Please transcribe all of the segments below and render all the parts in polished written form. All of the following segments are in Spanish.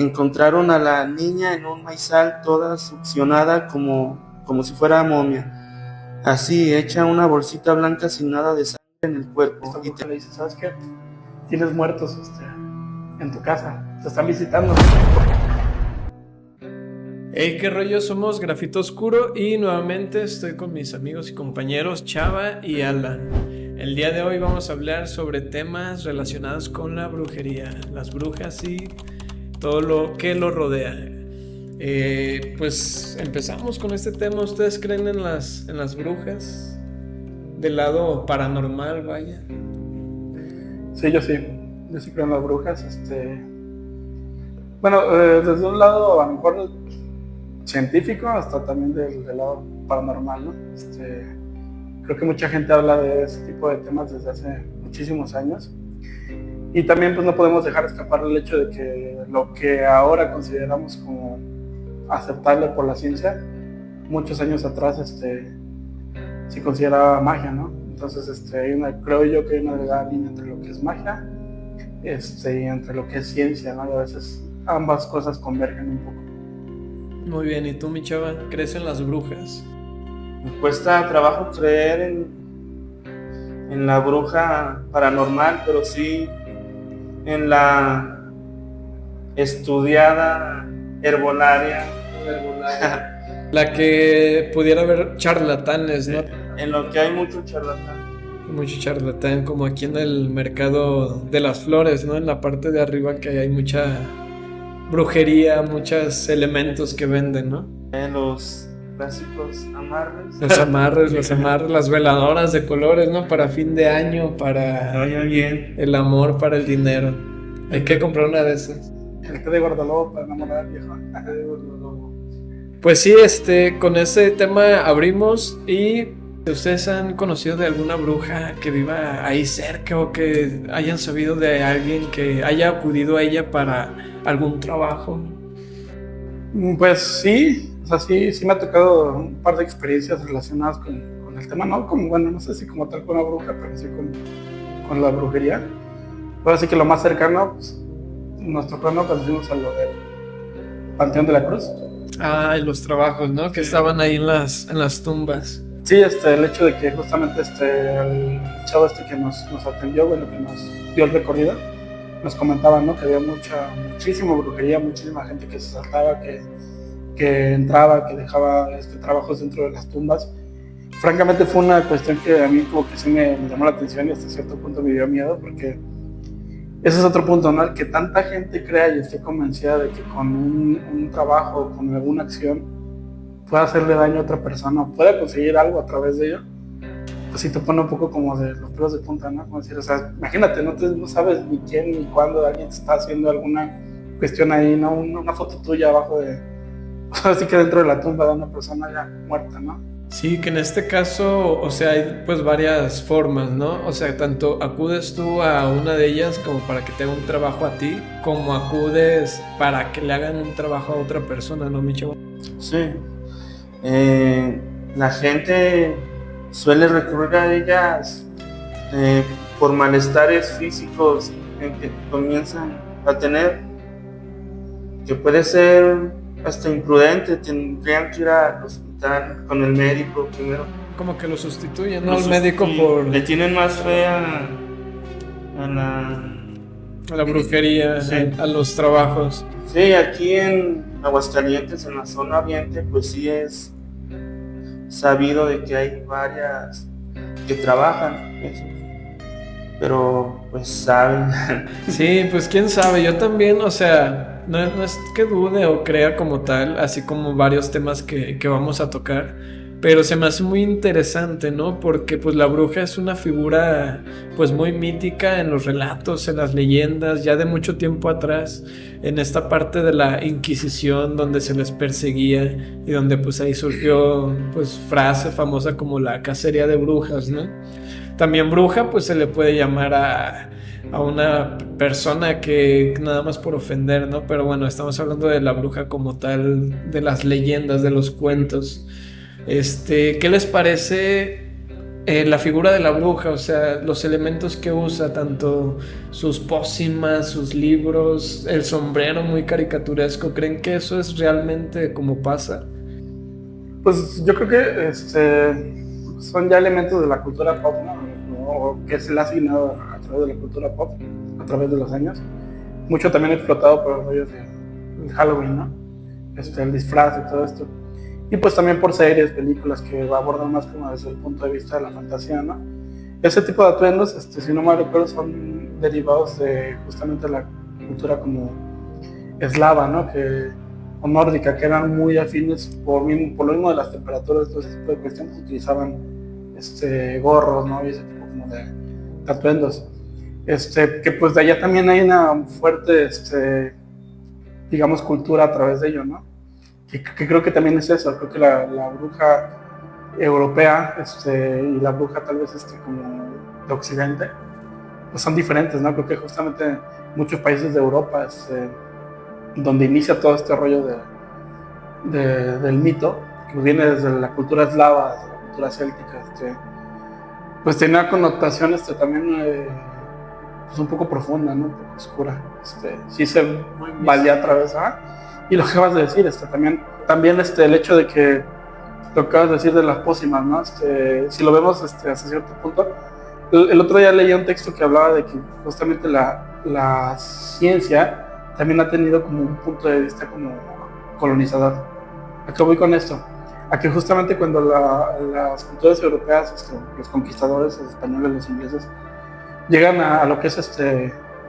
encontraron a la niña en un maizal toda succionada como si fuera momia. Así, hecha una bolsita blanca sin nada de sangre en el cuerpo. Esta bruja le dice, ¿sabes qué? Tienes muertos en tu casa, te están visitando. Hey, qué rollo, somos Grafito Oscuro y nuevamente estoy con mis amigos y compañeros Chava y Alan. El día de hoy vamos a hablar sobre temas relacionados con la brujería, las brujas y todo lo que lo rodea. Pues empezamos con este tema. ¿Ustedes creen en las brujas? Del lado paranormal, vaya. Sí, yo sí creo en las brujas. Bueno, desde un lado a lo mejor científico hasta también del lado paranormal, ¿no? Creo que mucha gente habla de ese tipo de temas desde hace muchísimos años. Y también pues no podemos dejar escapar el hecho de que lo que ahora consideramos como aceptable por la ciencia, muchos años atrás se consideraba magia, ¿no? Entonces creo yo que hay una delgada línea entre lo que es magia y entre lo que es ciencia, ¿no? Y a veces ambas cosas convergen un poco. Muy bien, ¿y tú, mi Chava, crees en las brujas? Me cuesta trabajo creer en la bruja paranormal, pero sí en la estudiada herbolaria. La que pudiera haber charlatanes, ¿no? En lo que hay mucho charlatán. Mucho charlatán, como aquí en el mercado de las flores, ¿no? En la parte de arriba que hay mucha brujería, muchos elementos que venden, ¿no? Los clásicos amarres. Los amarres, las veladoras de colores, ¿no? Para fin de año, para bien. el amor, para el dinero. Hay que comprar una de esas. El té de guardalobo para enamorar al viejo. Pues sí, con ese tema abrimos. Y ¿ustedes han conocido de alguna bruja que viva ahí cerca o que hayan sabido de alguien que haya acudido a ella para algún trabajo? Pues sí, o sea, sí me ha tocado un par de experiencias relacionadas con el tema, ¿no? No sé si como tal con la bruja, pero sí con la brujería. Pero así que lo más cercano, pues, nuestro plano cuando fuimos a lo del Panteón de la Cruz. Ah, y los trabajos, ¿no? Que estaban ahí en las tumbas. Sí, el hecho de que justamente el chavo que nos atendió, bueno, que nos dio el recorrido, nos comentaba, ¿no? Que había muchísima brujería, muchísima gente que se saltaba, que entraba, que dejaba trabajos dentro de las tumbas. Francamente fue una cuestión que a mí como que sí me llamó la atención y hasta cierto punto me dio miedo, porque ese es otro punto, ¿no? El que tanta gente crea y esté convencida de que con un trabajo, con alguna acción, pueda hacerle daño a otra persona o pueda conseguir algo a través de ello, pues sí te pone un poco como de los pelos de punta, ¿no? Como decir, o sea, imagínate, no sabes ni quién ni cuándo alguien te está haciendo alguna cuestión ahí, ¿no? Una foto tuya abajo así que dentro de la tumba de una persona ya muerta, ¿no? Sí, que en este caso, o sea, hay pues varias formas, ¿no? O sea, tanto acudes tú a una de ellas como para que te haga un trabajo a ti, como acudes para que le hagan un trabajo a otra persona, ¿no, mi chavo? Sí. La gente suele recurrir a ellas por malestares físicos que comienzan a tener, que puede ser hasta imprudente. Tendrían que ir al hospital con el médico primero. Como que lo sustituyen, ¿no? El médico por... Le tienen más fe a la brujería, sí. A los trabajos. Sí, aquí en Aguascalientes, en la zona oriente, pues sí es sabido de que hay varias que trabajan eso, pero pues saben. Sí, pues quién sabe, yo también, o sea, no es que dude o crea como tal, así como varios temas que vamos a tocar, pero se me hace muy interesante, ¿no? Porque pues la bruja es una figura pues muy mítica en los relatos, en las leyendas, ya de mucho tiempo atrás, en esta parte de la Inquisición donde se les perseguía y donde pues ahí surgió pues frase famosa como la cacería de brujas, ¿no? También bruja pues se le puede llamar a una persona que nada más por ofender, ¿no? Pero bueno, estamos hablando de la bruja como tal, de las leyendas, de los cuentos. ¿Qué les parece la figura de la bruja, o sea, los elementos que usa, tanto sus pócimas, sus libros, el sombrero muy caricaturesco, ¿creen que eso es realmente como pasa? Pues yo creo que son ya elementos de la cultura pop, ¿no? O que se le ha asignado a través de la cultura pop, a través de los años. Mucho también explotado por los rollos de Halloween, ¿no? El disfraz y todo esto. Y pues también por series, películas que abordan más como desde el punto de vista de la fantasía, ¿no? Ese tipo de atuendos, si no mal recuerdo, son derivados de justamente la cultura como eslava, ¿no? O nórdica, que eran muy afines por lo mismo de las temperaturas, todo ese tipo de cuestiones, utilizaban gorros, ¿no? Y ese tipo como de atuendos. Que pues de allá también hay una fuerte, digamos, cultura a través de ello, ¿no? Que creo que también es eso, creo que la bruja europea y la bruja tal vez como de Occidente, pues son diferentes, ¿no? Creo que justamente muchos países de Europa donde inicia todo este rollo del mito, que viene desde la cultura eslava, desde la cultura céltica, pues tiene una connotación también pues un poco profunda, ¿no? Un poco oscura. Sí se valía a través, y lo que acabas de decir, también el hecho de que lo que acabas de decir de las pócimas, ¿no? Si lo vemos hasta cierto punto, el otro día leía un texto que hablaba de que justamente la ciencia también ha tenido como un punto de vista como colonizador. ¿A qué voy con esto? A que justamente cuando las culturas europeas, los conquistadores, los españoles, los ingleses, llegan a lo que es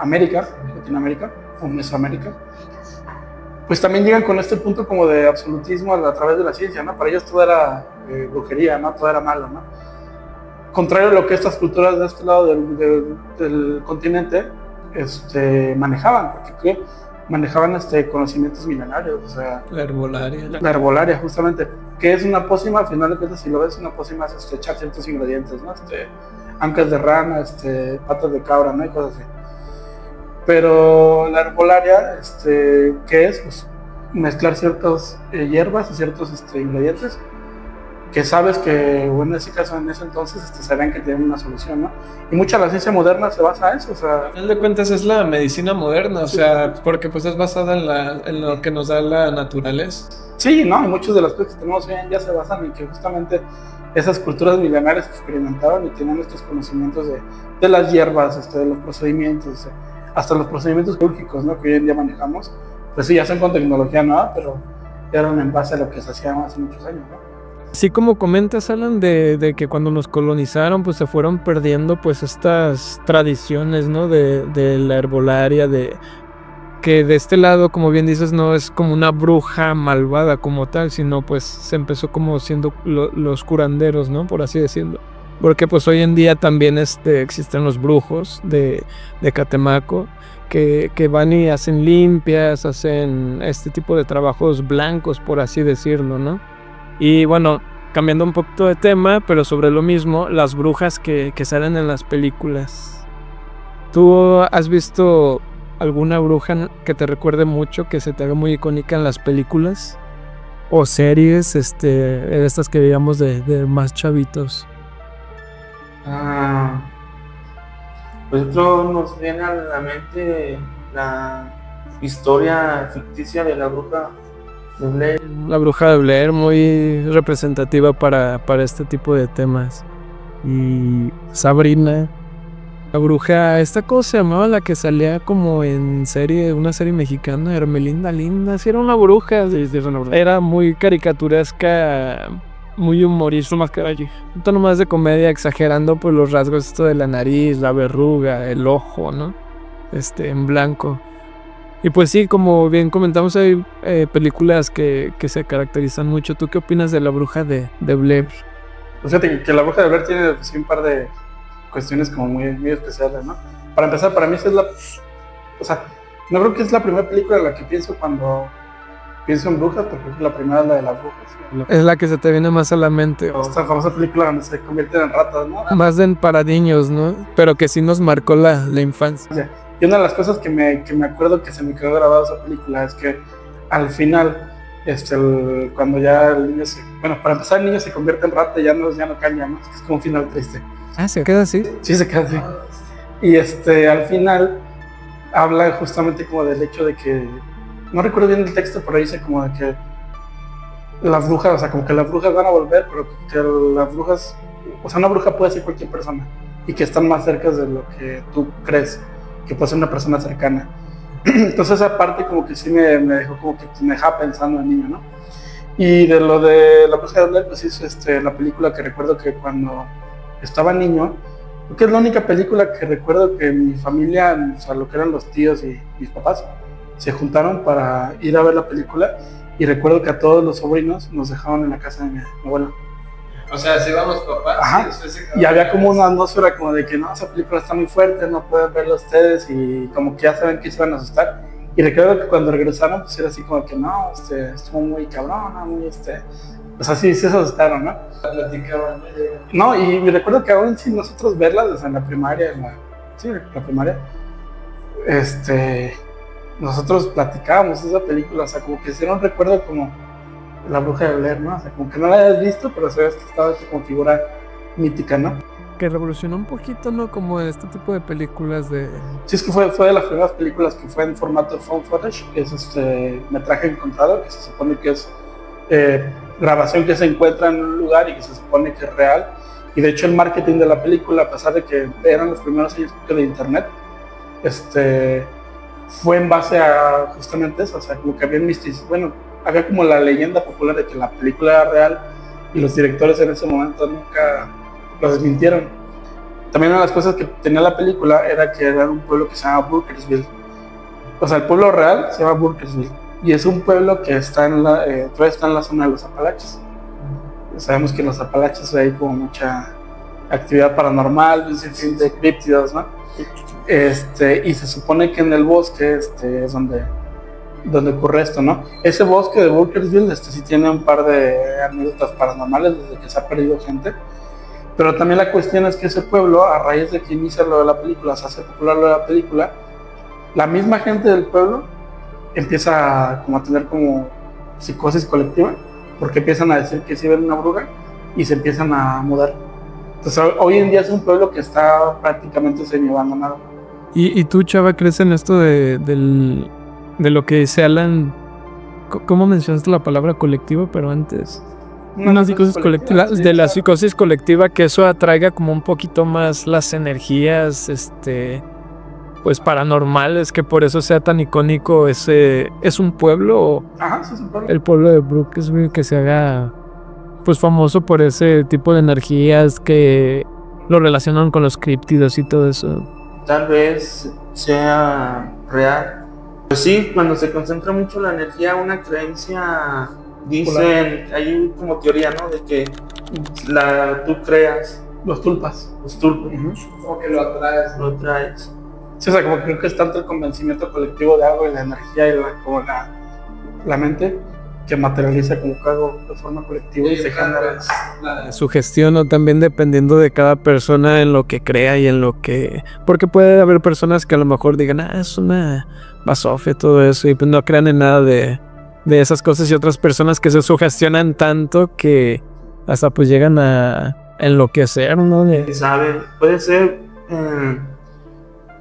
América, Latinoamérica o Mesoamérica, pues también llegan con este punto como de absolutismo a través de la ciencia, ¿no? Para ellos todo era brujería, ¿no? Todo era malo, ¿no? Contrario a lo que estas culturas de este lado del continente manejaban, porque manejaban conocimientos milenarios, o sea... La herbolaria. La herbolaria, justamente. Que es una pócima, al final de cuentas, si lo ves, una pócima es echar ciertos ingredientes, ¿no? Ancas de rana, patas de cabra, ¿no? Y cosas así. Pero la herbolaria, ¿qué es? Pues mezclar ciertas hierbas y ciertos ingredientes que sabes que, bueno, en ese caso, en ese entonces, sabían que tienen una solución, ¿no? Y mucha de la ciencia moderna se basa en eso, o sea... Al final de cuentas es la medicina moderna, o sea, porque pues es basada en lo que nos da la naturaleza. Sí, ¿no? Y muchas de las cosas que tenemos hoy en día se basan en que justamente esas culturas milenarias experimentaron y tienen estos conocimientos de las hierbas, de los procedimientos, hasta los procedimientos quirúrgicos, ¿no? Que hoy en día manejamos, pues sí, ya son con tecnología nueva, pero eran en base a lo que se hacía hace muchos años, ¿no? Sí, como comentas, Alan, de que cuando nos colonizaron, pues se fueron perdiendo pues estas tradiciones, ¿no? De la herbolaria, que de este lado, como bien dices, no es como una bruja malvada como tal, sino pues se empezó como siendo los curanderos, ¿no? Por así decirlo. Porque pues hoy en día también existen los brujos de Catemaco, que van y hacen limpias, hacen este tipo de trabajos blancos, por así decirlo, ¿no? Y bueno, cambiando un poquito de tema, pero sobre lo mismo, las brujas que salen en las películas. ¿Tú has visto alguna bruja que te recuerde mucho, que se te haga muy icónica en las películas? O series, de estas que digamos de más chavitos. Pues esto nos viene a la mente la historia ficticia de la bruja de Blair. La bruja de Blair, muy representativa para este tipo de temas. Y Sabrina, la bruja, ¿cómo se llamaba la que salía como en una serie mexicana? Hermelinda Linda, sí, era una bruja, era muy caricaturesca, muy humorista, más que allí. Un tono más de comedia, exagerando por los rasgos de la nariz, la verruga, el ojo, ¿no? En blanco. Y pues sí, como bien comentamos, hay películas que se caracterizan mucho. ¿Tú qué opinas de la bruja de Blair? O sea, que la bruja de Blair tiene sí, un par de cuestiones como muy, muy especiales, ¿no? Para empezar, para mí esa es o sea, no creo que es la primera película en la que pienso cuando pienso en brujas, porque la primera es la de las brujas. ¿No? Es la que se te viene más a la mente. Esta famosa película donde se convierten en ratas, ¿no? Más para niños, ¿no? Pero que sí nos marcó la infancia. O sea, y una de las cosas que me acuerdo que se me quedó grabada esa película es que al final Cuando ya el niño para empezar el niño se convierte en rata y ya no cambia, ¿no? Es como un final triste. Ah, ¿se queda así? Sí, se queda así. Y al final habla justamente como del hecho de que, no recuerdo bien el texto, pero dice como de que las brujas, o sea, como que las brujas van a volver, pero que las brujas, o sea, una bruja puede ser cualquier persona y que están más cerca de lo que tú crees, que puede ser una persona cercana. Entonces esa parte como que sí me dejó como que me dejaba pensando en niño, ¿no? Y de lo de la bruja de Blair, pues es la película que recuerdo que cuando estaba niño, creo que es la única película que recuerdo que mi familia, o sea, lo que eran los tíos y mis papás, se juntaron para ir a ver la película, y recuerdo que a todos los sobrinos nos dejaron en la casa de mi abuelo. O sea, si íbamos papás. Ajá. Y había como una atmósfera como de que no, esa película está muy fuerte, no pueden verla ustedes, y como que ya saben que se van a asustar. Y recuerdo que cuando regresaron, pues era así como que no, estuvo muy cabrona, muy pues así se asustaron, ¿no? Platicaban. No, y recuerdo que aún sin nosotros verla desde la primaria, la primaria, nosotros platicábamos esa película, o sea, como que era un recuerdo como La Bruja de Blair, ¿no? O sea, como que no la hayas visto, pero sabes que estaba hecho como figura mítica, ¿no? Que revolucionó un poquito, ¿no? Como este tipo de películas de... Sí, es que fue de las primeras películas que fue en formato found footage, que es metraje encontrado, que se supone que es grabación que se encuentra en un lugar y que se supone que es real. Y de hecho el marketing de la película, a pesar de que eran los primeros años de internet, fue en base a justamente eso, o sea, como que había había como la leyenda popular de que la película era real, y los directores en ese momento nunca lo desmintieron. También una de las cosas que tenía la película era que era un pueblo que se llama Burkersville. O sea, el pueblo real se llama Burkersville, y es un pueblo que todavía está en la zona de los Apalaches. Sabemos que en los Apalaches hay como mucha actividad paranormal, un sinfín de críptidos, ¿no? Y se supone que en el bosque es donde ocurre esto, ¿no? Ese bosque de Burkersville sí tiene un par de anécdotas paranormales desde que se ha perdido gente, pero también la cuestión es que ese pueblo, a raíz de que inicia lo de la película, se hace popular lo de la película, la misma gente del pueblo empieza como a tener como psicosis colectiva, porque empiezan a decir que sí ven una bruja y se empiezan a mudar. Entonces hoy en día es un pueblo que está prácticamente semi-abandonado. ¿Y tú, Chava, crees en esto de lo que se hablan? ¿Cómo mencionaste la palabra colectiva, pero antes? Una psicosis colectiva. Sí, De la psicosis colectiva, que eso atraiga como un poquito más las energías, pues paranormales, que por eso sea tan icónico ese. ¿Es un pueblo? Ajá, sí, es un pueblo. El pueblo de Brooksville, que se haga pues famoso por ese tipo de energías que lo relacionan con los críptidos y todo eso. Tal vez sea real. Pues sí, cuando se concentra mucho la energía, una creencia, dicen, hay como teoría, ¿no? De que tú creas Los tulpas. los tulpos, Como que lo atraes. lo traes. Sí, o sea, como que creo que es tanto el convencimiento colectivo de algo y la energía y como la mente que materializa como que algo de forma colectiva y se genera. La sugestión, o también dependiendo de cada persona en lo que crea y en lo que... Porque puede haber personas que a lo mejor digan, es una basofia, todo eso, y pues no crean en nada de esas cosas, y otras personas que se sugestionan tanto que hasta pues llegan a enloquecer, ¿no? ¿Sabe? Puede ser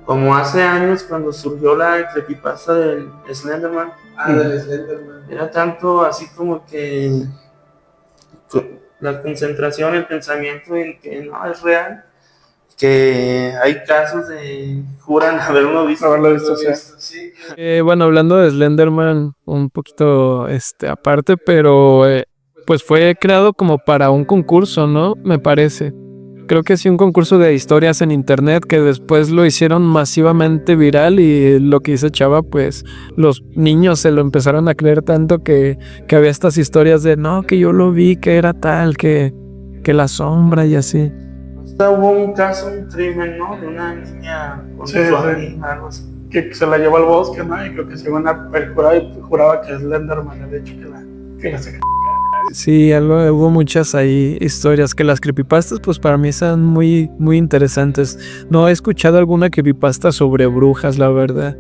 como hace años cuando surgió la creepypasta del Slenderman. Del Slenderman. Era tanto así como que la concentración, el pensamiento en que no es real, que hay casos de juran haberlo visto. Sí. Bueno, hablando de Slenderman un poquito aparte, pero pues fue creado como para un concurso, ¿no? Me parece. Creo que sí, un concurso de historias en internet que después lo hicieron masivamente viral, y lo que dice Chava, pues los niños se lo empezaron a creer tanto que había estas historias de no, que yo lo vi, que era tal, que la sombra y así. Hubo un caso, un crimen, ¿no? De una niña con Sí, su sí. amiga, algo así. Que se la llevó al bosque, ¿no? Y creo que se iban a perjurar y juraba que Slenderman había hecho que la sacara. Sí, hubo muchas ahí historias, que las creepypastas pues para mí son muy, muy interesantes. No he escuchado alguna creepypasta sobre brujas, la verdad.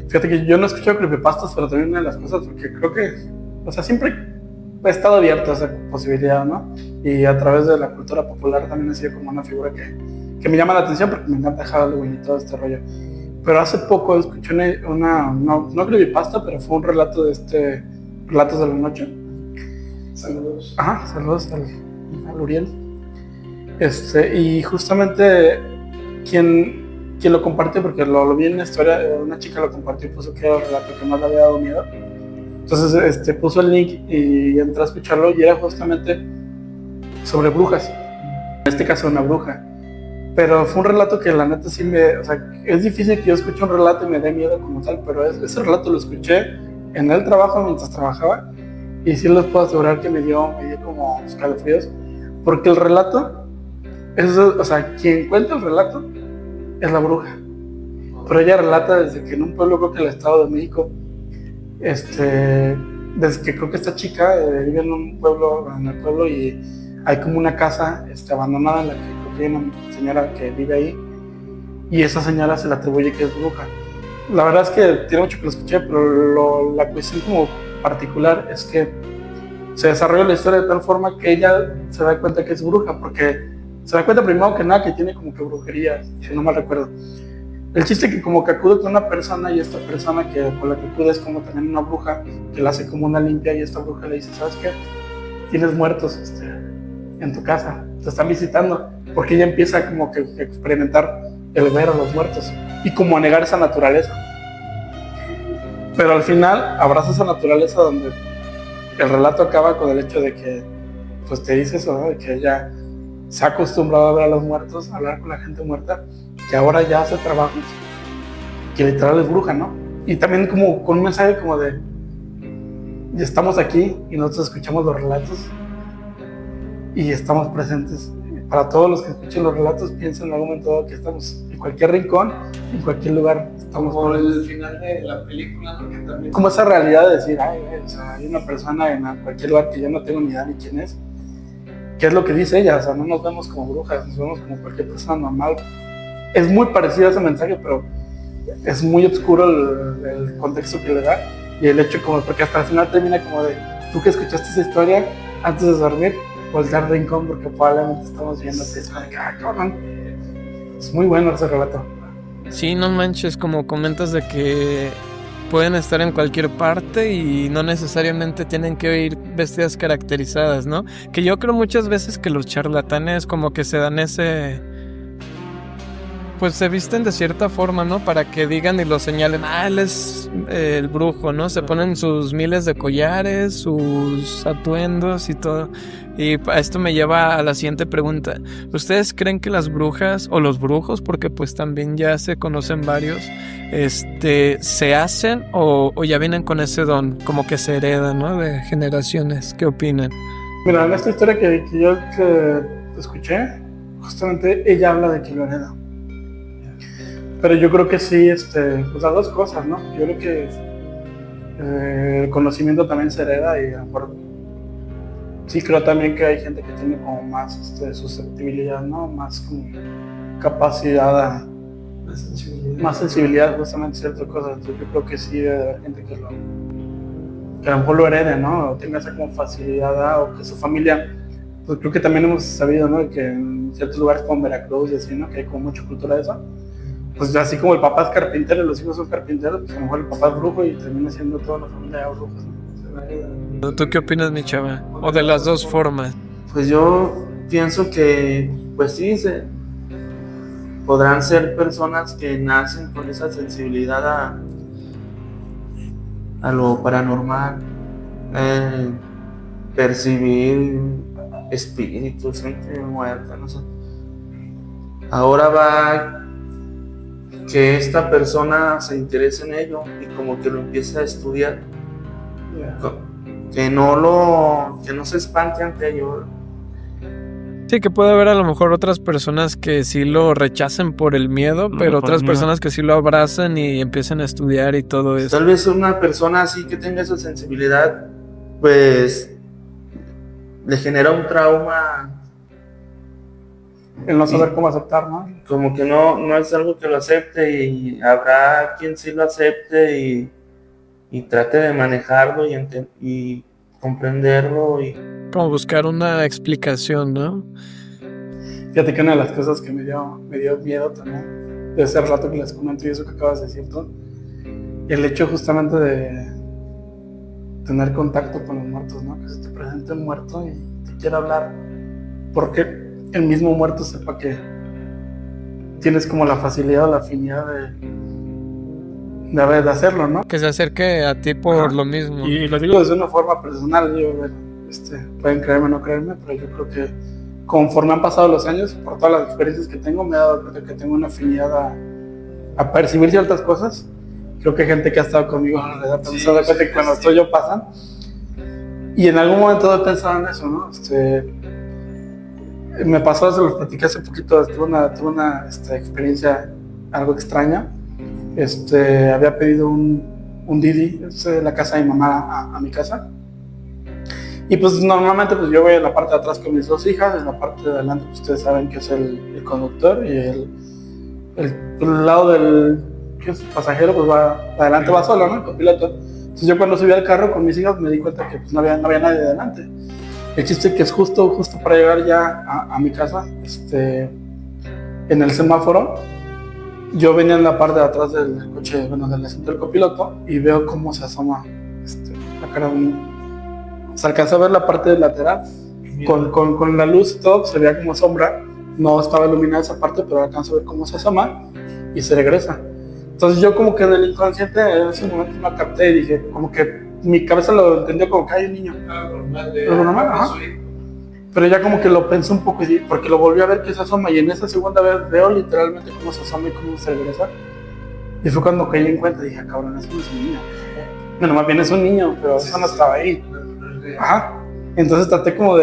Fíjate que yo no he escuchado creepypastas, pero también una de las cosas, porque creo que o sea, siempre he estado abierto a esa posibilidad, ¿no? Y a través de la cultura popular también ha sido como una figura que me llama la atención porque me encanta Halloween y todo este rollo. Pero hace poco escuché no creepypasta, pero fue un relato de Relatos de la Noche. Saludos. Ajá, saludos al Uriel. Y justamente quien lo compartió, porque lo vi en la historia, una chica lo compartió y puso que era el relato que más le había dado miedo. Entonces puso el link y entré a escucharlo y era justamente sobre brujas. En este caso una bruja. Pero fue un relato que la neta sí o sea, es difícil que yo escuche un relato y me dé miedo como tal, pero ese relato lo escuché en el trabajo mientras trabajaba y sí les puedo asegurar que me dio como escalofríos, porque el relato, o sea, quien cuenta el relato es la bruja. Pero ella relata desde que en un pueblo, creo que el Estado de México, desde que creo que esta chica vive en el pueblo y hay como una casa abandonada en la que creo que hay una señora que vive ahí y esa señora se le atribuye que es bruja. La verdad es que tiene mucho que lo escuché, pero la cuestión como particular es que se desarrolla la historia de tal forma que ella se da cuenta que es bruja, porque se da cuenta primero que nada que tiene como que brujería, si no mal recuerdo. El chiste es que como que acude con una persona y esta persona con la que acude es como también una bruja que le hace como una limpia y esta bruja le dice, ¿sabes qué? Tienes muertos en tu casa, te están visitando, porque ella empieza como que a experimentar el ver a los muertos y como a negar esa naturaleza. Pero al final abraza esa naturaleza donde el relato acaba con el hecho de que pues te dice eso, ¿no? De que ella se ha acostumbrado a ver a los muertos, a hablar con la gente muerta, que ahora ya hace trabajos que literal es bruja, ¿no? Y también como con un mensaje como de ya estamos aquí y nosotros escuchamos los relatos y estamos presentes. Para todos los que escuchen los relatos, piensen en algún momento que estamos en cualquier rincón, en cualquier lugar. Estamos Como el final de la película, ¿no? Que también... Como esa realidad de decir, o sea, hay una persona en cualquier lugar que yo no tengo ni idea ni quién es. ¿Qué es lo que dice ella? O sea, no nos vemos como brujas, nos vemos como cualquier persona normal. Es muy parecido a ese mensaje, pero es muy oscuro el contexto que le da y el hecho como, porque hasta el final termina como de, tú que escuchaste esa historia antes de dormir, voltear rincón porque probablemente estamos viendo que es como que, cabrón. Es muy bueno ese relato. Sí, no manches, como comentas de que pueden estar en cualquier parte y no necesariamente tienen que ir vestidas caracterizadas, ¿no? Que yo creo muchas veces que los charlatanes como que se dan pues se visten de cierta forma, ¿no? Para que digan y lo señalen, él es el brujo, ¿no? Se ponen sus miles de collares, sus atuendos y todo. Y esto me lleva a la siguiente pregunta. ¿Ustedes creen que las brujas o los brujos, porque pues también ya se conocen varios, se hacen o ya vienen con ese don, como que se hereda, ¿no? De generaciones? ¿Qué opinan? Mira, en esta historia que yo escuché, justamente ella habla de que lo hereda. Pero yo creo que sí, pues las dos cosas, ¿no? Yo creo que el conocimiento también se hereda y a lo mejor sí creo también que hay gente que tiene como más susceptibilidad, ¿no? Más como capacidad más sensibilidad justamente a ciertas cosas. Entonces yo creo que sí debe haber gente que a lo mejor lo herede, ¿no? O tenga esa como facilidad, o que su familia, pues creo que también hemos sabido, ¿no? Que en ciertos lugares como Veracruz y así, ¿no? Que hay como mucha cultura de eso. Pues así como el papá es carpintero y los hijos son carpinteros, pues a lo mejor el papá es brujo y termina siendo toda la familia de brujos, ¿no? ¿Tú qué opinas, mi chava? ¿O de las dos formas? Pues yo pienso que, pues sí, podrán ser personas que nacen con esa sensibilidad a lo paranormal, percibir espíritus, gente muerta, no sé. Ahora va que esta persona se interese en ello y como que lo empieza a estudiar, que no se espante ante ello. Sí, que puede haber a lo mejor otras personas que sí lo rechacen por el miedo, pero otras personas que sí lo abrazan y empiezan a estudiar y todo eso. Tal vez una persona así que tenga esa sensibilidad, pues le genera un trauma. El no saber cómo aceptar, ¿no? Como que no es algo que lo acepte, y habrá quien sí lo acepte y trate de manejarlo y comprenderlo y Como buscar una explicación, ¿no? Fíjate que una de las cosas que me dio miedo también, de ese rato que les comento y eso que acabas de decir tú, el hecho justamente de tener contacto con los muertos, ¿no? Que se te presente un muerto y te quiera hablar, porque el mismo muerto sepa que tienes como la facilidad o la afinidad de hacerlo, ¿no? Que se acerque a ti por Ajá. lo mismo. Y lo digo desde una forma personal, digo, bueno, pueden creerme o no creerme, pero yo creo que conforme han pasado los años, por todas las experiencias que tengo, me he dado cuenta que tengo una afinidad a percibir ciertas cosas. Creo que hay gente que ha estado conmigo alrededor también se da cuenta que cuando estoy yo pasan. Y en algún momento he pensado en eso, ¿no? Me pasó, se los platicé hace poquito, tuve una experiencia algo extraña. Había pedido un Didi de la casa de mi mamá a mi casa. Y pues normalmente pues yo voy en la parte de atrás con mis dos hijas, en la parte de adelante pues, ustedes saben que es el conductor y el lado del que es pasajero pues va adelante, va solo, ¿no? El copiloto. Entonces yo cuando subí al carro con mis hijas me di cuenta que pues, no había nadie de adelante. El chiste que es justo para llegar ya a mi casa, en el semáforo, yo venía en la parte de atrás del coche, bueno, del asiento del copiloto y veo cómo se asoma la cara de un niño. Se alcanza a ver la parte lateral, con la luz y todo, se veía como sombra, no estaba iluminada esa parte, pero alcanzo a ver cómo se asoma y se regresa. Entonces yo como que en el inconsciente en ese momento me capté y dije, como que mi cabeza lo entendió como que hay un niño. Lo normal, ajá. Pero ya como que lo pensé un poco, porque lo volví a ver que se asoma y en esa segunda vez veo literalmente cómo se asoma y cómo se regresa. Y fue cuando caí en cuenta y dije, cabrón, eso no es un niño. Bueno, más bien es un niño, pero eso no estaba ahí. Ajá. Entonces traté como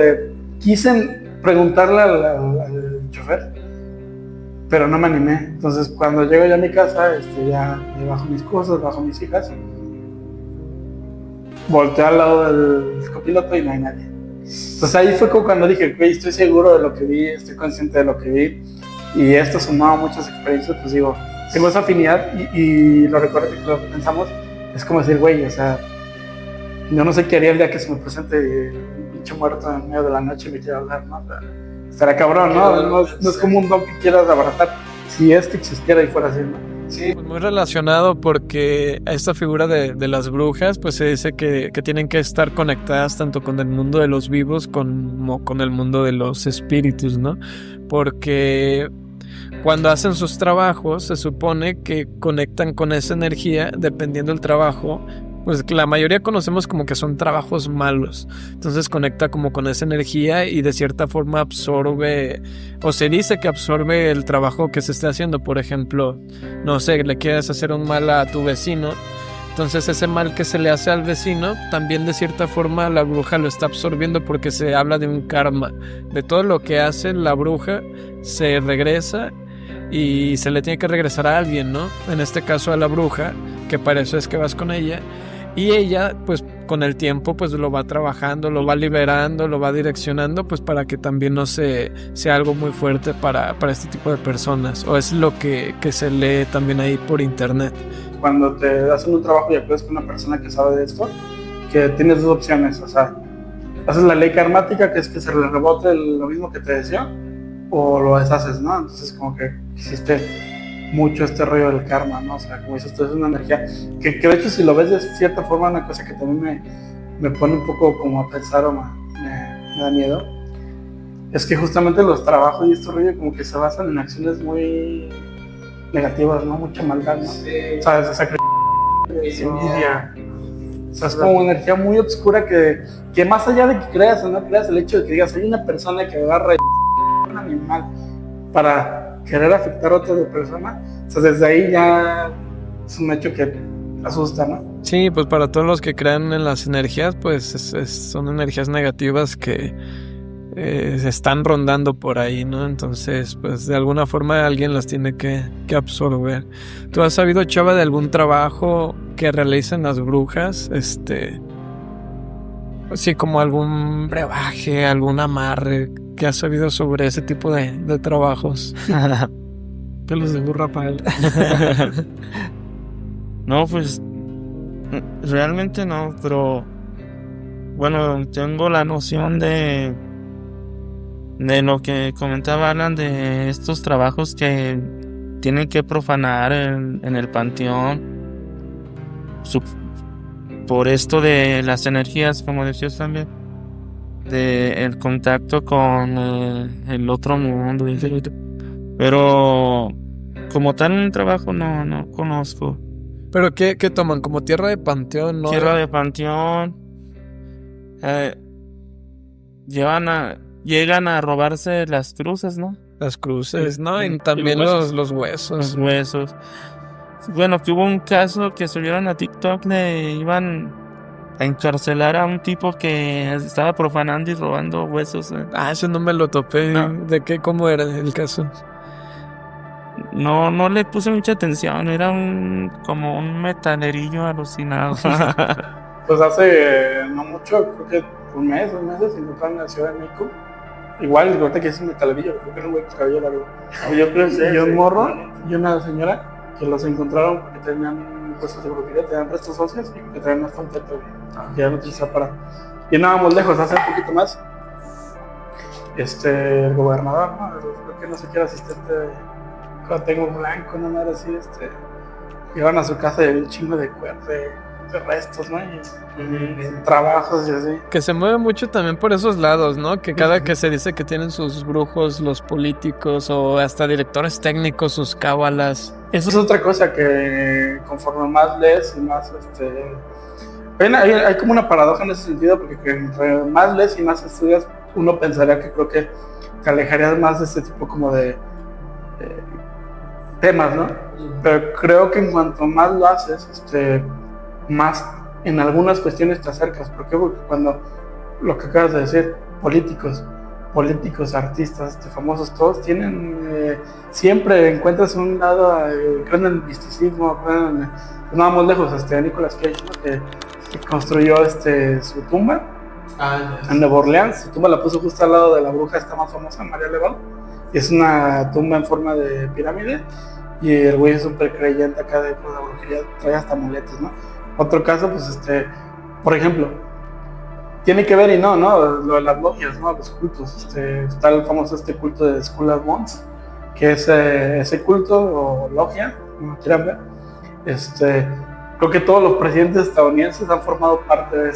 quise preguntarle al chofer, pero no me animé. Entonces cuando llego ya a mi casa, ya bajo mis cosas, bajo mis hijas, volteé al lado del copiloto y no hay nadie. Entonces ahí fue como cuando dije, güey, estoy seguro de lo que vi, estoy consciente de lo que vi, y esto sumado a muchas experiencias, pues digo, tengo esa afinidad y lo recuerdo que lo pensamos, es como decir, güey, o sea, yo no sé qué haría el día que se me presente un pinche muerto en medio de la noche y me quiera hablar, ¿no? O sea, estará cabrón, ¿no? No es como un don que quieras abrazar, si es que existiera y fuera así, ¿no? Sí, pues muy relacionado porque a esta figura de las brujas pues se dice que tienen que estar conectadas tanto con el mundo de los vivos como con el mundo de los espíritus, ¿no? Porque cuando hacen sus trabajos se supone que conectan con esa energía dependiendo del trabajo. Pues la mayoría conocemos como que son trabajos malos, entonces conecta como con esa energía y de cierta forma absorbe, o se dice que absorbe el trabajo que se esté haciendo. Por ejemplo, no sé, le quieres hacer un mal a tu vecino, entonces ese mal que se le hace al vecino, también de cierta forma la bruja lo está absorbiendo porque se habla de un karma, de todo lo que hace la bruja se regresa y se le tiene que regresar a alguien, ¿no? En este caso a la bruja, que para eso es que vas con ella. Y ella, pues con el tiempo, pues lo va trabajando, lo va liberando, lo va direccionando, pues para que también no sea algo muy fuerte para este tipo de personas. O es lo que se lee también ahí por internet. Cuando te hacen un trabajo y acudes con una persona que sabe de esto, que tienes dos opciones, o sea, haces la ley karmática, que es que se le rebote lo mismo que te decía, o lo deshaces, ¿no? Entonces como que existe mucho este rollo del karma, ¿no? O sea, como dices tú, es una energía que de hecho si lo ves de cierta forma, una cosa que también me pone un poco como a pensar o me da miedo, es que justamente los trabajos y este rollo como que se basan en acciones muy negativas, ¿no? Mucha maldad, ¿no? Sí. O sea, esa envidia. O sea, es como una energía muy oscura que más allá de que creas o no creas, el hecho de que digas, hay una persona que agarra un animal para querer afectar a otra persona, o sea, desde ahí ya es un hecho que asusta, ¿no? Sí, pues para todos los que crean en las energías, pues son energías negativas que se están rondando por ahí, ¿no? Entonces, pues de alguna forma alguien las tiene que absorber. ¿Tú has sabido, Chava, de algún trabajo que realicen las brujas? Sí, como algún brebaje, algún amarre. ¿Qué has sabido sobre ese tipo de trabajos? Pelos de burra para él. No, pues realmente no, pero bueno, tengo la noción de lo que comentaba Alan, de estos trabajos que tienen que profanar en el panteón, su- por esto de las energías, como decías también, de el contacto con el otro mundo, pero como tal un trabajo no conozco. ¿Pero qué toman? ¿Como tierra de panteón, no? Tierra de panteón, eh, llegan a robarse las cruces, ¿no? Las cruces, ¿no? Y Y también los los Los huesos. huesos. Bueno, que hubo un caso que subieron a TikTok de iban a encarcelar a un tipo que estaba profanando y robando huesos. Ah, eso no me lo topé. No. ¿De qué? ¿Cómo era el caso? No le puse mucha atención, era como un metalerillo alucinado. Pues hace no mucho, creo que un mes, 2 meses, encontraron en la Ciudad de México. Igual, ahorita que es un metalerillo, creo que era un güey con cabello largo. Yo creo que Y un morro y una señora que los encontraron porque tenían huesos de brujería, tenían restos óseos y que traían hasta un teto que ya no utilizaba para. Y andábamos lejos, hace un poquito más. El gobernador, ¿no? Creo que no sé qué era asistente cuando tengo un blanco, no era así, iban a su casa y había un chingo de restos, ¿no? Y trabajos y así. Que se mueve mucho también por esos lados, ¿no? Que cada que se dice que tienen sus brujos, los políticos o hasta directores técnicos, sus cábalas. Eso es otra cosa que conforme más lees y más hay como una paradoja en ese sentido, porque entre más lees y más estudias, uno pensaría que creo que te alejarías más de este tipo como de temas, ¿no? Pero creo que en cuanto más lo haces, más en algunas cuestiones te acercas. ¿Por qué? Porque cuando lo que acabas de decir, políticos, artistas, famosos, todos tienen, siempre encuentras un lado, creen en el misticismo, no vamos lejos, Nicolas Cage, ¿no? que construyó su tumba en Nueva Orleans. Su tumba la puso justo al lado de la bruja esta más famosa, María Leval, y es una tumba en forma de pirámide, y el güey es súper creyente acá de la brujería, trae hasta amuletos, ¿no? Otro caso, pues por ejemplo, tiene que ver y no, lo de las logias, ¿no? Los cultos, está el famoso culto de Skull and Bones, que es ese culto o logia, como quieran ver, creo que todos los presidentes estadounidenses han formado parte de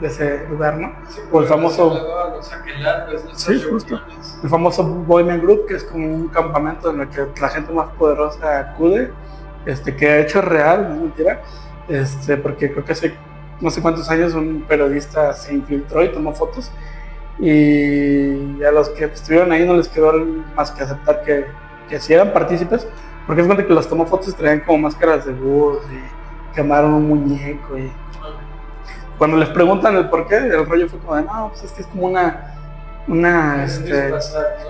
ese lugar, ¿no? Sí, o el famoso, los aquelarres, sí, justo, el famoso Bohemian Group, que es como un campamento en el que la gente más poderosa acude, que de hecho es real, no es mentira, porque creo que hace no sé cuántos años un periodista se infiltró y tomó fotos, y a los que estuvieron ahí no les quedó más que aceptar que sí eran partícipes, porque es cuando que los tomó fotos traían como máscaras de búhos y quemaron un muñeco, y cuando les preguntan el por qué, el rollo fue como de, no, pues es que es como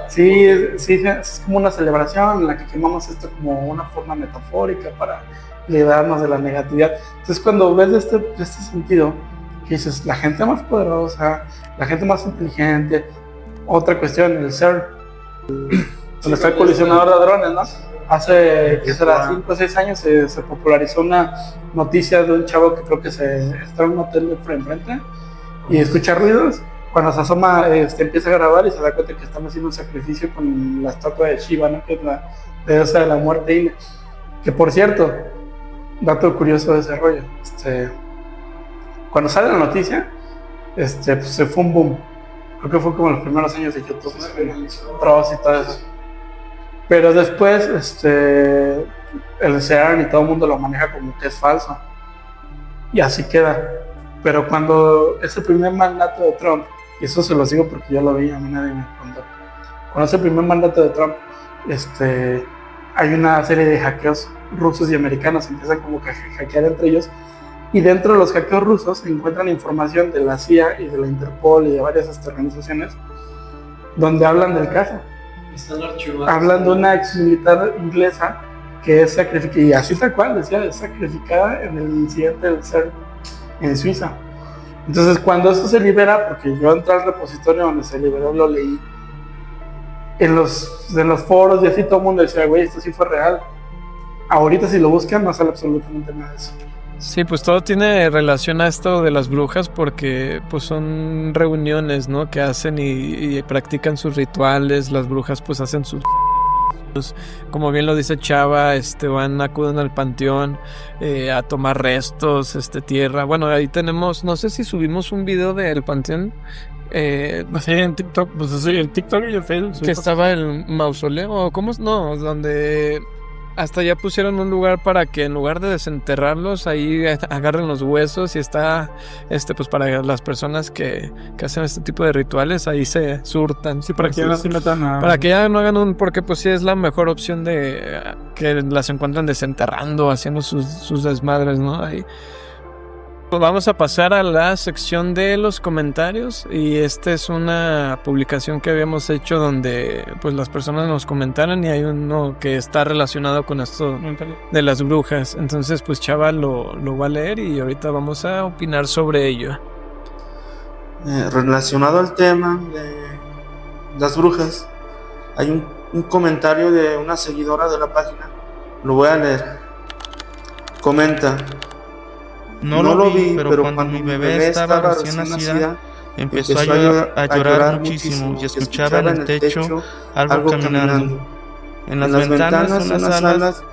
sí, es como una celebración en la que quemamos esto como una forma metafórica para librarnos de la negatividad. Entonces cuando ves de este sentido, que dices, la gente más poderosa, la gente más inteligente, otra cuestión, el CERN, donde está el colisionador de hadrones, ¿no? Hace, ¿qué será? 5 o 6 años se popularizó una noticia de un chavo que creo que está en un hotel de enfrente y escucha ruidos. Cuando se asoma, empieza a grabar y se da cuenta que están haciendo un sacrificio con la estatua de Shiva, ¿no? Que es la diosa de la muerte. Que por cierto, dato curioso de ese rollo, cuando sale la noticia, pues se fue un boom. Creo que fue como los primeros años de YouTube, ¿no? Pros y todo eso. Pero después, el CERN y todo el mundo lo maneja como que es falso. Y así queda. Pero cuando ese primer mandato de Trump, y eso se lo digo porque yo lo vi, a mí nadie me contó. Cuando ese primer mandato de Trump, hay una serie de hackeos rusos y americanos, empiezan como que a hackear entre ellos. Y dentro de los hackeos rusos se encuentran información de la CIA y de la Interpol y de varias organizaciones donde hablan del caso. Están archivados. Hablan de una ex militar inglesa que es sacrificada, y así tal cual decía, es sacrificada en el incidente del CERN en Suiza. Entonces cuando esto se libera, porque yo entré al repositorio donde se liberó, lo leí, en los foros y así todo el mundo decía, güey, esto sí fue real. Ahorita si lo buscan no sale absolutamente nada de eso. Sí, pues todo tiene relación a esto de las brujas porque pues son reuniones, ¿no? Que hacen y practican sus rituales. Las brujas pues hacen sus sacrificios. Como bien lo dice Chava, acuden al panteón a tomar restos, tierra. Bueno, ahí tenemos, no sé si subimos un video del panteón. Sí, en TikTok, pues sí, el TikTok y el Facebook. Que estaba el mausoleo, ¿cómo es? No, donde hasta ya pusieron un lugar para que en lugar de desenterrarlos, ahí agarren los huesos y está, pues para las personas que hacen este tipo de rituales, ahí se surtan. Sí, para que ya no se metan a... Para que ya no hagan porque pues sí es la mejor opción de que las encuentran desenterrando, haciendo sus desmadres, ¿no? Ahí. Vamos a pasar a la sección de los comentarios y esta es una publicación que habíamos hecho donde pues las personas nos comentaron y hay uno que está relacionado con esto de las brujas. Entonces pues Chava lo va a leer y ahorita vamos a opinar sobre ello. Relacionado al tema de las brujas, hay un comentario de una seguidora de la página, lo voy a leer. Comenta: No lo vi, pero cuando mi bebé estaba recién nacida, empezó a llorar muchísimo y escuchaba en el techo algo caminando. En las ventanas unas alas,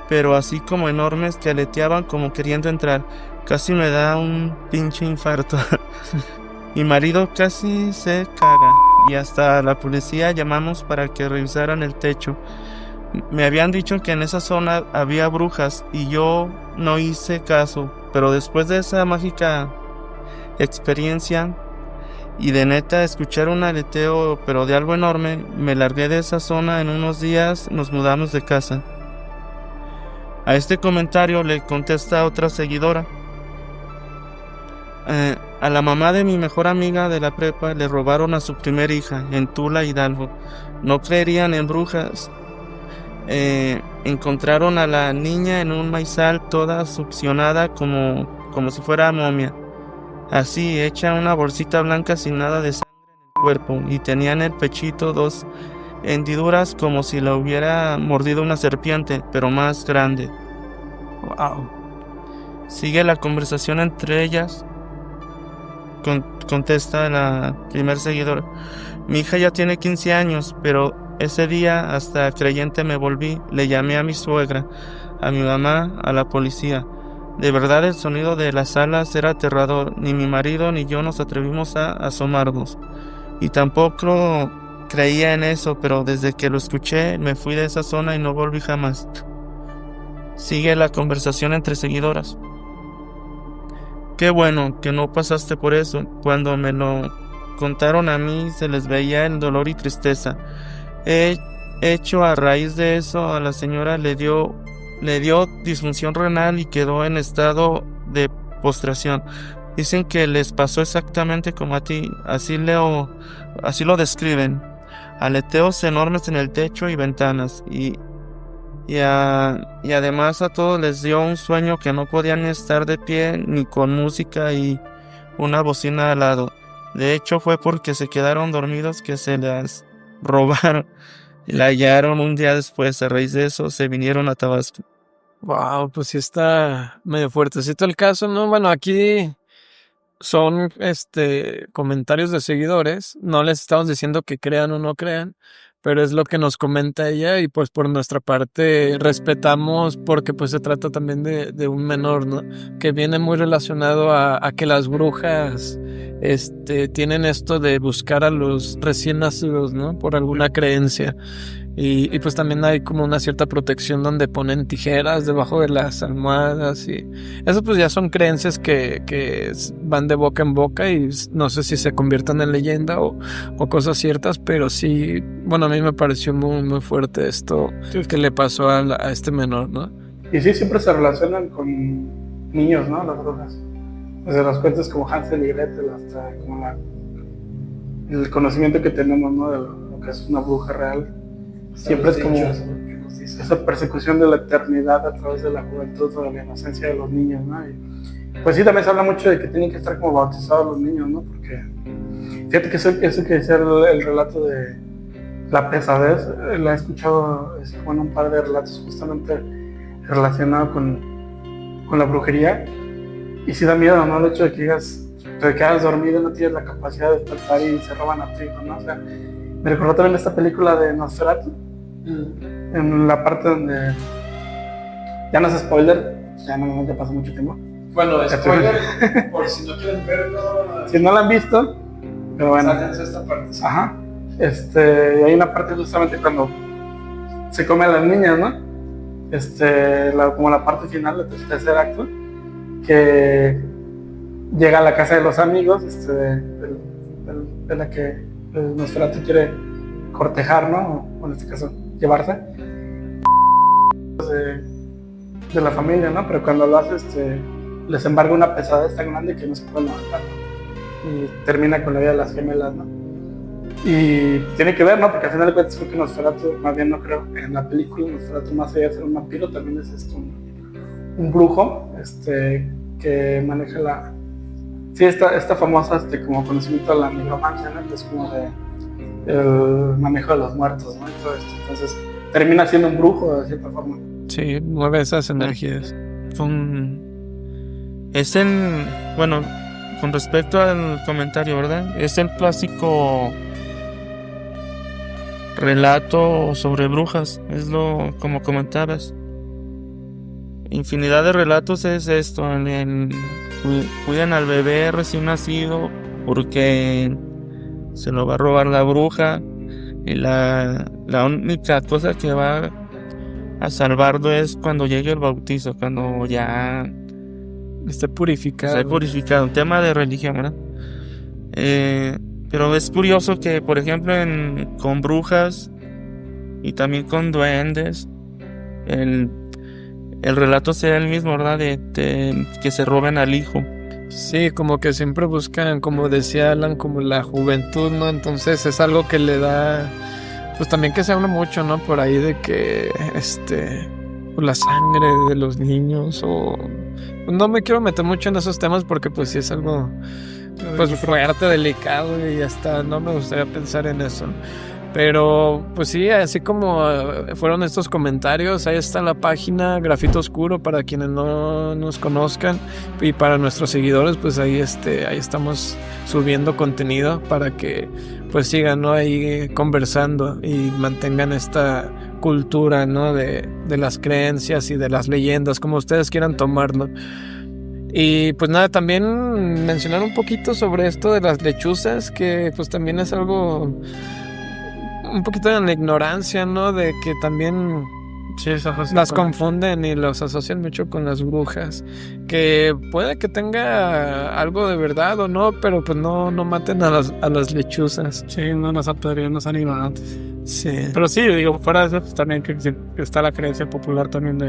pero así como enormes, que aleteaban como queriendo entrar. Casi me da un pinche infarto. Mi marido casi se caga y hasta la policía llamamos para que revisaran el techo. Me habían dicho que en esa zona había brujas y yo no hice caso, pero después de esa mágica experiencia y de neta escuchar un aleteo pero de algo enorme, me largué de esa zona. En unos días nos mudamos de casa. A este comentario le contesta otra seguidora: a la mamá de mi mejor amiga de la prepa le robaron a su primer hija en Tula, Hidalgo. No creerían en brujas. Encontraron a la niña en un maizal toda succionada como si fuera momia, así hecha una bolsita blanca sin nada de sangre en el cuerpo, y tenía en el pechito 2 hendiduras como si la hubiera mordido una serpiente, pero más grande. Wow. Sigue la conversación entre ellas. Contesta la primer seguidora: mi hija ya tiene 15 años, pero ese día hasta creyente me volví. Le llamé a mi suegra, a mi mamá, a la policía. De verdad el sonido de las alas era aterrador. Ni mi marido ni yo nos atrevimos a asomarnos. Y tampoco creía en eso, pero desde que lo escuché me fui de esa zona y no volví jamás. Sigue la conversación entre seguidoras. Qué bueno que no pasaste por eso. Cuando me lo contaron a mí se les veía el dolor y tristeza. Hecho a raíz de eso a la señora le dio disfunción renal y quedó en estado de postración. Dicen que les pasó exactamente como a ti, así lo describen: aleteos enormes en el techo y ventanas, y además a todos les dio un sueño que no podían estar de pie ni con música y una bocina al lado. De hecho fue porque se quedaron dormidos que se las robaron. La hallaron un día después. A raíz de eso se vinieron a Tabasco. Wow, pues sí está medio fuertecito el caso, ¿no? Bueno, aquí son comentarios de seguidores. No les estamos diciendo que crean o no crean, pero es lo que nos comenta ella y pues por nuestra parte respetamos porque pues se trata también de un menor, ¿no? Que viene muy relacionado a que las brujas tienen esto de buscar a los recién nacidos, ¿no? Por alguna creencia. Y pues también hay como una cierta protección donde ponen tijeras debajo de las almohadas y eso pues ya son creencias que van de boca en boca y no sé si se conviertan en leyenda o cosas ciertas, pero sí, bueno, a mí me pareció muy, muy fuerte esto que le pasó a este menor, ¿no? Y sí, siempre se relacionan con niños, ¿no? Las brujas. Desde los cuentos como Hansel y Gretel hasta como el conocimiento que tenemos, ¿no? De lo que es una bruja real. Siempre es como esa persecución de la eternidad a través de la juventud o de la inocencia de los niños, ¿no? Y pues sí, también se habla mucho de que tienen que estar como bautizados los niños, ¿no? Porque fíjate que eso que decía el relato de la pesadez, la he escuchado en un par de relatos justamente relacionado con con la brujería. Y sí da miedo, ¿no? El hecho de que te quedas dormido y no tienes la capacidad de despertar y se roban a tu hijo, ¿no? O sea, me recordó también esta película de Nosferatu, en la parte donde, ya no es spoiler, ya pasó mucho tiempo. Bueno, spoiler, por si no quieren verlo, Si no la han visto, pero bueno. sáquense esta parte. Sí. Ajá. Hay una parte justamente cuando se come a las niñas, ¿no? Como la parte final del tercer acto, que llega a la casa de los amigos, de la que Nosferatu quiere cortejar, ¿no? O en este caso, llevarse. De la familia, ¿no? Pero cuando lo hace, les embarga una pesadez tan grande que no se pueden levantar, ¿no? Y termina con la vida de las gemelas, ¿no? Y tiene que ver, ¿no? Porque al final de cuentas creo que Nosferatu, más bien no creo, en la película Nosferatu, más allá de ser un vampiro, también es un brujo, que maneja esta famosa, como conocimiento de la nigromancia, ¿no? Que es como el manejo de los muertos, ¿no? Y todo esto. Entonces termina siendo un brujo de cierta forma. Sí, mueve esas energías. Bueno, con respecto al comentario, ¿verdad? Es el clásico relato sobre brujas, como comentabas. Infinidad de relatos es esto, cuidan al bebé recién nacido porque se lo va a robar la bruja y la única cosa que va a salvarlo es cuando llegue el bautizo, cuando ya esté purificado. Esté purificado, un tema de religión, ¿verdad? Pero es curioso que, por ejemplo, con brujas y también con duendes, el relato sea el mismo, ¿verdad? De que se roben al hijo. Sí, como que siempre buscan, como decía Alan, como la juventud, ¿no? Entonces es algo que le da, pues también que se habla mucho, ¿no? Por ahí de que, pues la sangre de los niños o... No me quiero meter mucho en esos temas porque pues sí es algo, pues fuerte, delicado y hasta no me gustaría pensar en eso. Pero pues sí, así como fueron estos comentarios, ahí está la página Grafito Oscuro para quienes no nos conozcan, y para nuestros seguidores pues ahí estamos subiendo contenido para que pues sigan, ¿no? Ahí conversando y mantengan esta cultura, ¿no? de las creencias y de las leyendas, como ustedes quieran tomarlo. Y pues nada, también mencionar un poquito sobre esto de las lechuzas, que pues también es algo un poquito de la ignorancia, ¿no? De que también las confunden y los asocian mucho con las brujas, que puede que tenga algo de verdad o no, pero pues no maten a las lechuzas. Sí, no nos apedrean, no sean ignorantes. Sí. Pero sí, digo, fuera de eso, pues también que está la creencia popular también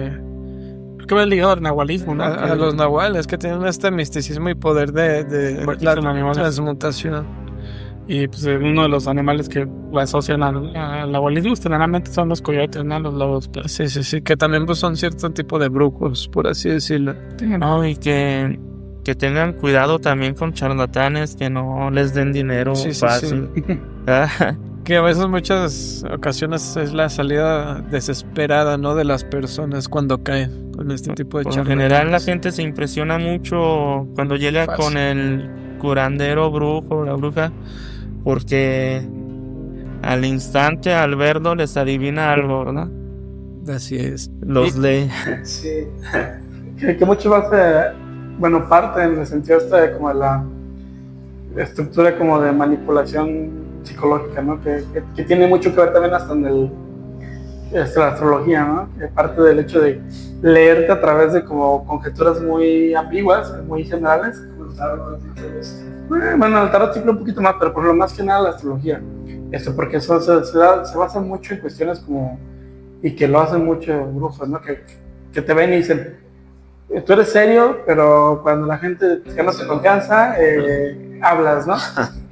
que va ligado al nahualismo, ¿no? A los nahuales, que tienen este misticismo y poder de la transmutación. Y pues uno de los animales que lo asocian al nahualismo generalmente son los coyotes, ¿no? Los lobos. Sí, que también pues son cierto tipo de brujos, por así decirlo. No, y que tengan cuidado también con charlatanes, que no les den dinero fácil. Sí. Que a veces, muchas ocasiones, es la salida desesperada, ¿no? De las personas cuando caen con este tipo de charlatanes. En general la gente se impresiona mucho cuando llega con el curandero brujo o la bruja, porque al instante, al verlo, les adivina algo, ¿verdad? Así es. Los lee. Sí. Que mucho más, parte en el sentido como de la estructura como de manipulación psicológica, ¿no? Que tiene mucho que ver también hasta en la astrología, ¿no? Que parte del hecho de leerte a través de como conjeturas muy ambiguas, muy generales. Bueno, el tarot sí un poquito más, pero por lo más que nada la astrología. Porque eso se basa mucho en cuestiones como, y que lo hacen muchos brujos, ¿no? Que te ven y dicen, tú eres serio, pero cuando la gente te gana su confianza, hablas, ¿no?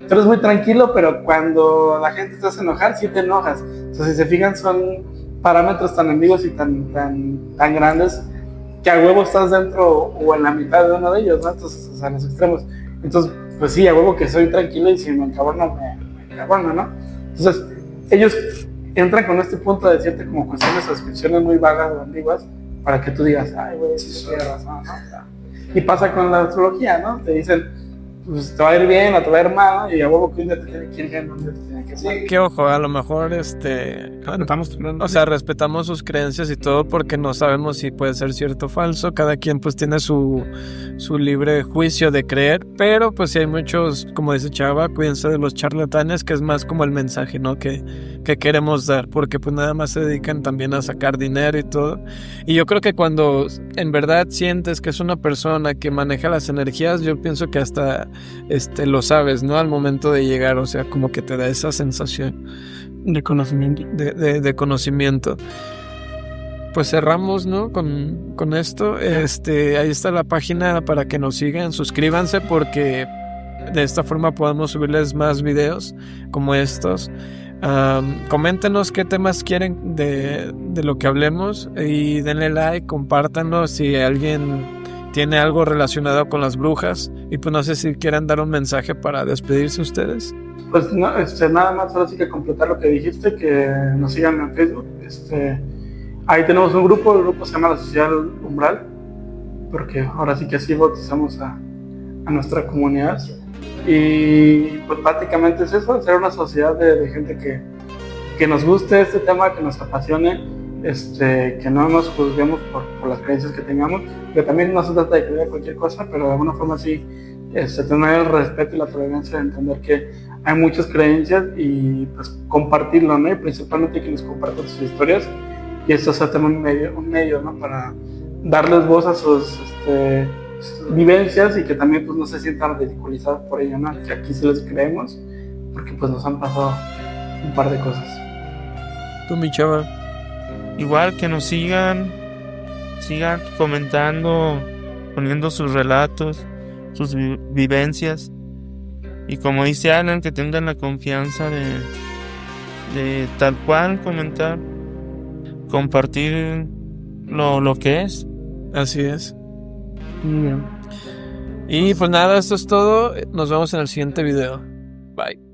Tú eres muy tranquilo, pero cuando la gente te hace enojar, sí te enojas. Entonces, si se fijan, son parámetros tan ambiguos y tan grandes que a huevo estás dentro o en la mitad de uno de ellos, ¿no? Entonces, o sea, en los extremos. Entonces, pues sí, a huevo que soy tranquilo y si me encabrono, me encabrono, ¿no? Entonces, ellos entran con este punto de decirte como cuestiones o descripciones muy vagas o ambiguas para que tú digas, ay, güey, sí, tienes razón, ¿no? O sea, y pasa con la astrología, ¿no? Te dicen, pues te va a ir bien o te va a ir mal, y a huevo que un día te tiene que ir bien, un día te tiene que ir mal. Que ojo, a lo mejor o sea, respetamos sus creencias y todo porque no sabemos si puede ser cierto o falso. Cada quien pues tiene su libre juicio de creer, pero pues si hay muchos, como dice Chava, cuídense de los charlatanes, que es más como el mensaje, ¿no? Que queremos dar, porque pues nada más se dedican también a sacar dinero y todo. Y yo creo que cuando en verdad sientes que es una persona que maneja las energías, yo pienso que hasta lo sabes, ¿no? Al momento de llegar, o sea, como que te da esa sensación De conocimiento. de conocimiento. Pues cerramos, ¿no? Con esto. Ahí está la página para que nos sigan. Suscríbanse porque de esta forma podemos subirles más videos como estos. Coméntenos qué temas quieren de lo que hablemos y denle like, compártanos si alguien tiene algo relacionado con las brujas. Y pues no sé si quieran dar un mensaje para despedirse ustedes. Pues no, nada más, ahora sí que completar lo que dijiste, que nos sigan en Facebook. Ahí tenemos un grupo, el grupo se llama La Sociedad Umbral, porque ahora sí que así bautizamos a nuestra comunidad. Y pues prácticamente es eso, ser una sociedad de gente que nos guste este tema, que nos apasione, que no nos juzguemos por las creencias que tengamos, que también no se trata de creer cualquier cosa, pero de alguna forma sí tener el respeto y la tolerancia de entender que hay muchas creencias y pues compartirlo, ¿no? Y principalmente que nos compartan sus historias, y esto sea también un medio, ¿no? Para darles voz a sus vivencias y que también pues no se sientan ridiculizados por ello, ¿no? Que aquí sí les creemos porque pues nos han pasado un par de cosas. Tú, mi Chava. Igual que nos sigan comentando, poniendo sus relatos, sus vivencias. Y como dice Alan, que tengan la confianza de tal cual comentar, compartir lo que es. Así es. Y pues nada, esto es todo. Nos vemos en el siguiente video. Bye.